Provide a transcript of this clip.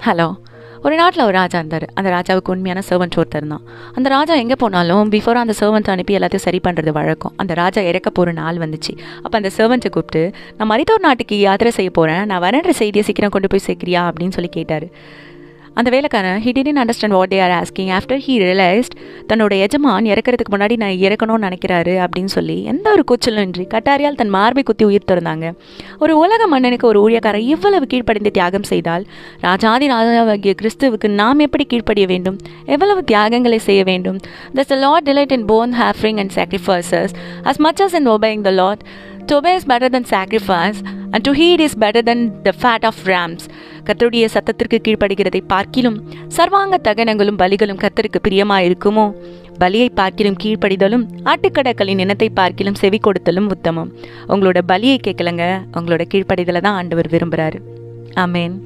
Hello. ஒரு நாட்டில் ஒரு ராஜா இருந்தார். அந்த ராஜாவுக்கு உண்மையான சர்வன்ட் ஒருத்தர் இருந்தான். அந்த ராஜா எங்கே போனாலும் பிஃபோராக அந்த சர்வன்ட் அனுப்பி எல்லாத்தையும் சரி பண்ணுறது வழக்கம். அந்த ராஜா இறக்க போகிற நாள் வந்துச்சு. அப்போ அந்த சர்வன்ட்டை கூப்பிட்டு, நான் மரித்தோர் நாட்டுக்கு யாத்திரை செய்ய போகிறேன், நான் வரேன்ற செய்தியை சீக்கிரம் கொண்டு போய் சேர்க்கிறியா அப்படின்னு சொல்லி கேட்டார். அந்த வேலைக்காரன் he didn't understand what they are asking. After he realized தன்னோட எஜமான் இறக்கிறதுக்கு முன்னாடி நான் இறக்கணும்னு நினைக்கிறாரு அப்படின்னு சொல்லி எந்த ஒரு கூச்சலும் இன்றி கட்டாரியால் தன் மார்பை குத்தி உயிர் திறந்தாங்க. ஒரு உலக மன்னனுக்கு ஒரு ஊழியக்காரர் இவ்வளவு கீழ்ப்படிந்து தியாகம் செய்தால் ராஜாதி ராஜாவாகிய கிறிஸ்துவுக்கு நாம் எப்படி கீழ்ப்படிய வேண்டும், எவ்வளவு தியாகங்களை செய்ய வேண்டும்? Thus the Lord delight in both offering and sacrifices as much as in obeying the Lord. To obey is better than sacrifice, and to heed is better than the fat of rams. கர்த்தருடைய சத்தத்திற்கு கீழ்ப்படுகிறதை பார்க்கிலும் சர்வாங்க தகனங்களும் பலிகளும் கர்த்தருக்கு பிரியமா இருக்குமோ? பலியை பார்க்கிலும் கீழ்ப்படிதலும் ஆட்டுக்கடக்களின் இனத்தை பார்க்கிலும் செவி கொடுத்தலும் உத்தமம். உங்களோட பலியை கேட்கலங்க, உங்களோட கீழ்ப்படிதலை தான் ஆண்டவர் விரும்புகிறாரு. ஆமேன்.